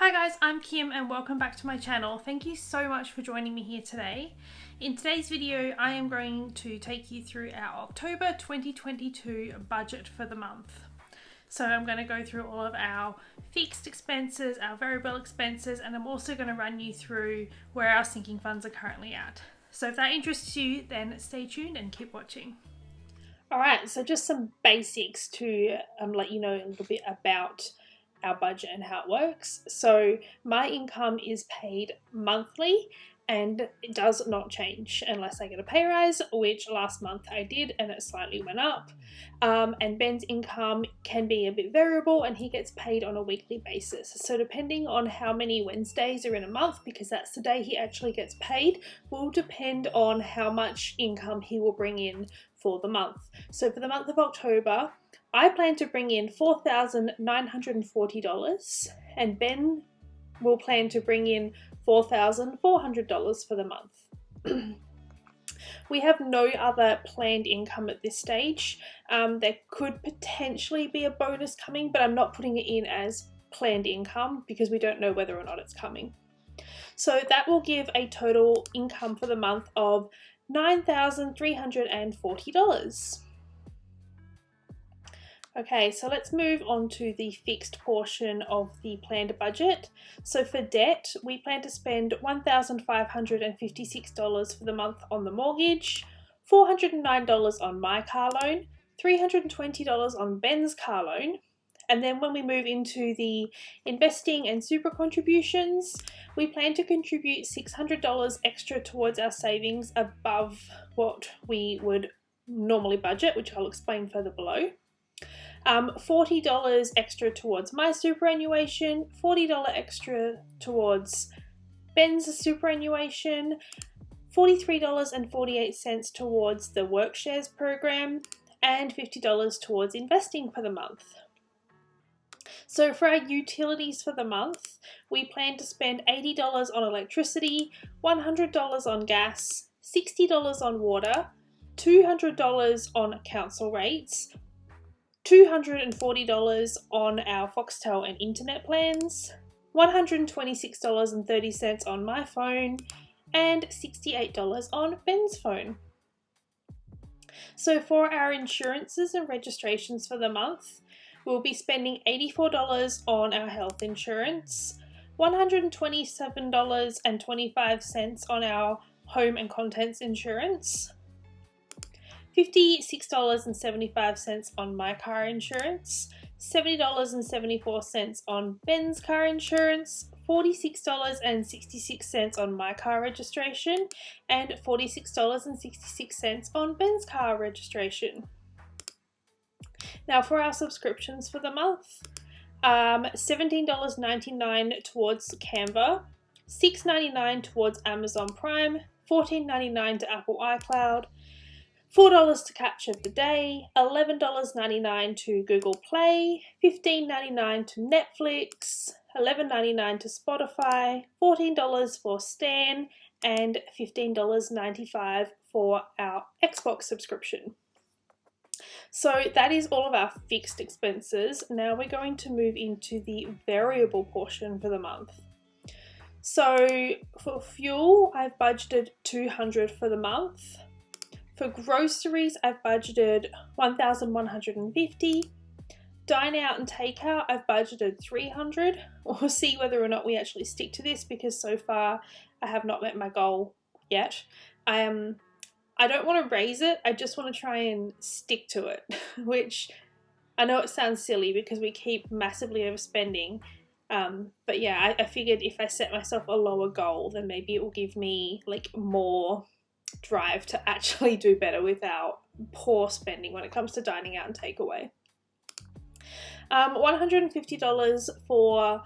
Hi guys, I'm Kim and welcome back to my channel. Thank you so much for joining me here today. In today's video, I am going to take you through our October 2022 budget for the month. So I'm going to go through all of our fixed expenses, our variable expenses, and I'm also going to run you through where our sinking funds are currently at. So if that interests you, then stay tuned and keep watching. Alright, so just some basics to let you know a little bit about our budget and how it works. So my income is paid monthly and it does not change unless I get a pay rise, which last month I did and it slightly went up. And Ben's income can be a bit variable and he gets paid on a weekly basis. So depending on how many Wednesdays are in a month, because that's the day he actually gets paid, will depend on how much income he will bring in for the month. So for the month of October, I plan to bring in $4,940 and Ben will plan to bring in $4,400 for the month. We have no other planned income at this stage. There could potentially be a bonus coming, but I'm not putting it in as planned income because we don't know whether or not it's coming. So that will give a total income for the month of $9,340. Okay, so let's move on to the fixed portion of the planned budget. So for debt, we plan to spend $1,556 for the month on the mortgage, $409 on my car loan, $320 on Ben's car loan, and then when we move into the investing and super contributions, we plan to contribute $600 extra towards our savings above what we would normally budget, which I'll explain further below. $40 extra towards my superannuation, $40 extra towards Ben's superannuation, $43.48 towards the workshares program, and $50 towards investing for the month. So for our utilities for the month, we plan to spend $80 on electricity, $100 on gas, $60 on water, $200 on council rates, $240 on our Foxtel and internet plans, $126.30 on my phone, and $68 on Ben's phone. So for our insurances and registrations for the month, we'll be spending $84 on our health insurance, $127.25 on our home and contents insurance, $56.75 on my car insurance, $70.74 on Ben's car insurance, $46.66 on my car registration, and $46.66 on Ben's car registration. Now for our subscriptions for the month, $17.99 towards Canva, $6.99 towards Amazon Prime, $14.99 to Apple iCloud, $4 to Catch of the Day, $11.99 to Google Play, $15.99 to Netflix, $11.99 to Spotify, $14 for Stan, and $15.95 for our Xbox subscription. So that is all of our fixed expenses. Now we're going to move into the variable portion for the month. So for fuel, I've budgeted $200 for the month. For groceries, I've budgeted $1,150. Dine out and takeout, I've budgeted $300. We'll see whether or not we actually stick to this because so far I have not met my goal yet. I don't want to raise it, I just want to try and stick to it, which I know it sounds silly because we keep massively overspending. But yeah, I figured if I set myself a lower goal, then maybe it will give me like more drive to actually do better with our poor spending when it comes to dining out and takeaway. $150 for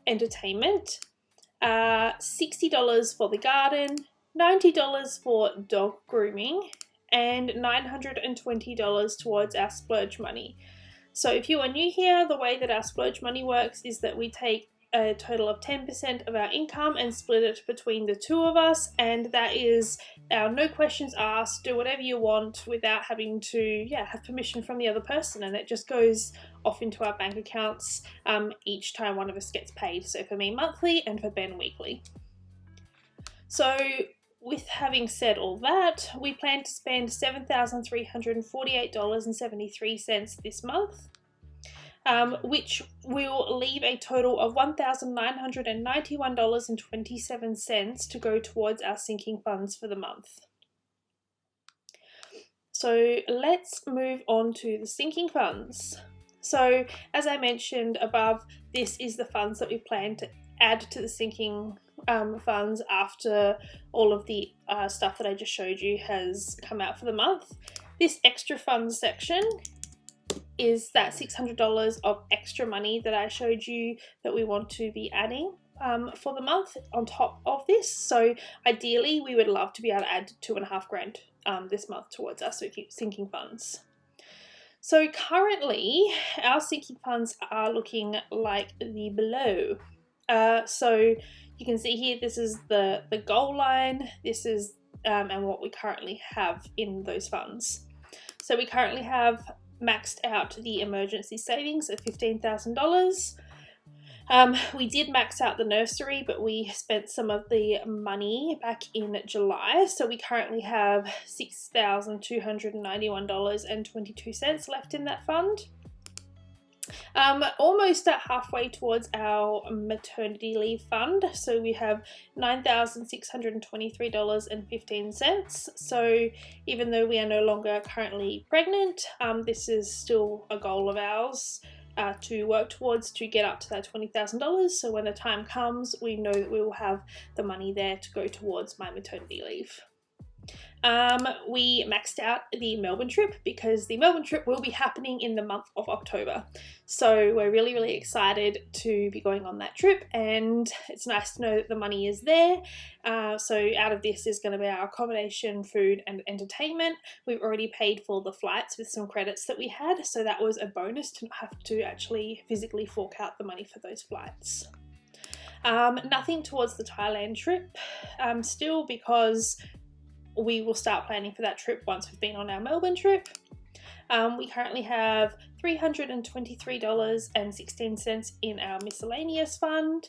entertainment, $60 for the garden, $90 for dog grooming, and $920 towards our splurge money. So if you are new here, the way that our splurge money works is that we take a total of 10% of our income and split it between the two of us, and that is our no questions asked, do whatever you want without having to have permission from the other person, and it just goes off into our bank accounts each time one of us gets paid. So for me monthly and for Ben weekly. So with having said all that, we plan to spend $7,348.73 this month, which will leave a total of $1,991.27 to go towards our sinking funds for the month. So let's move on to the sinking funds. So as I mentioned above, this is the funds that we plan to add to the sinking funds after all of the stuff that I just showed you has come out for the month. This extra funds section is that $600 of extra money that I showed you that we want to be adding for the month on top of this. So ideally we would love to be able to add $2,500 this month towards our sinking funds. So currently our sinking funds are looking like the below. So you can see here, this is the goal line, this is and what we currently have in those funds. So we currently have maxed out the emergency savings of $15,000. We did max out the nursery, but we spent some of the money back in July, so we currently have $6,291.22 left in that fund. Almost at halfway towards our maternity leave fund, so we have $9,623.15. So even though we are no longer currently pregnant, this is still a goal of ours to work towards, to get up to that $20,000. So when the time comes, we know that we will have the money there to go towards my maternity leave. We maxed out the Melbourne trip because the Melbourne trip will be happening in the month of October. So we're really, really excited to be going on that trip, and it's nice to know that the money is there. So out of this is going to be our accommodation, food and entertainment. We've already paid for the flights with some credits that we had, so that was a bonus to not have to actually physically fork out the money for those flights. Nothing towards the Thailand trip still, because we will start planning for that trip once we've been on our Melbourne trip. We currently have $323.16 in our miscellaneous fund,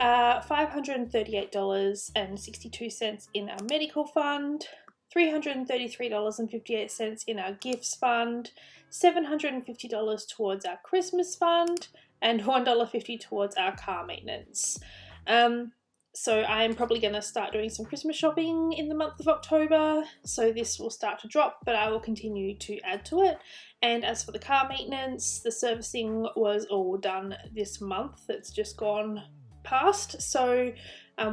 $538.62 in our medical fund, $333.58 in our gifts fund, $750 towards our Christmas fund, and $1.50 towards our car maintenance. So I'm probably going to start doing some Christmas shopping in the month of October, so this will start to drop, but I will continue to add to it. And as for the car maintenance, the servicing was all done this month. It's just gone past, so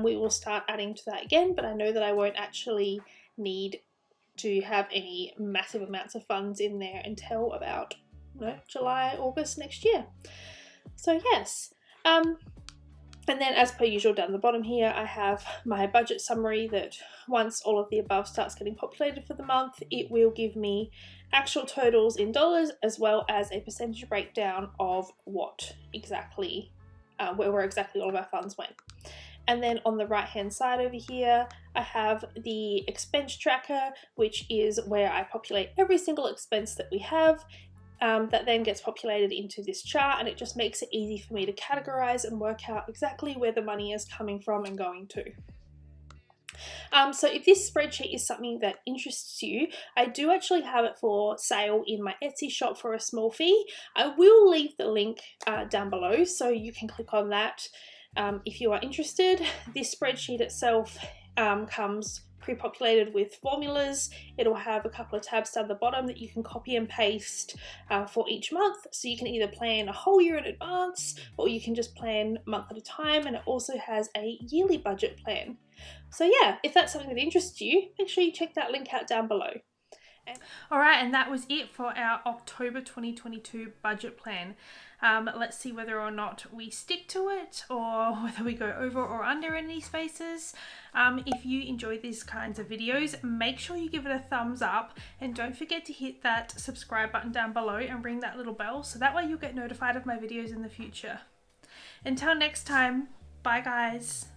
we will start adding to that again, but I know that I won't actually need to have any massive amounts of funds in there until about July, August next year. So yes. And then as per usual down the bottom here, I have my budget summary that once all of the above starts getting populated for the month, it will give me actual totals in dollars as well as a percentage breakdown of what exactly, where exactly all of our funds went. And then on the right hand side over here, I have the expense tracker, which is where I populate every single expense that we have. That then gets populated into this chart, and it just makes it easy for me to categorize and work out exactly where the money is coming from and going to. So if this spreadsheet is something that interests you, I do actually have it for sale in my Etsy shop for a small fee. I will leave the link down below, so you can click on that if you are interested. This spreadsheet itself comes pre-populated with formulas. It'll have a couple of tabs down the bottom that you can copy and paste for each month, so you can either plan a whole year in advance or you can just plan month at a time, and it also has a yearly budget plan. So yeah, if that's something that interests you, make sure you check that link out down below. Alright, and that was it for our October 2022 budget plan. Let's see whether or not we stick to it, or whether we go over or under any spaces. If you enjoy these kinds of videos, make sure you give it a thumbs up, and don't forget to hit that subscribe button down below and ring that little bell, so that way you'll get notified of my videos in the future. Until next time, bye guys.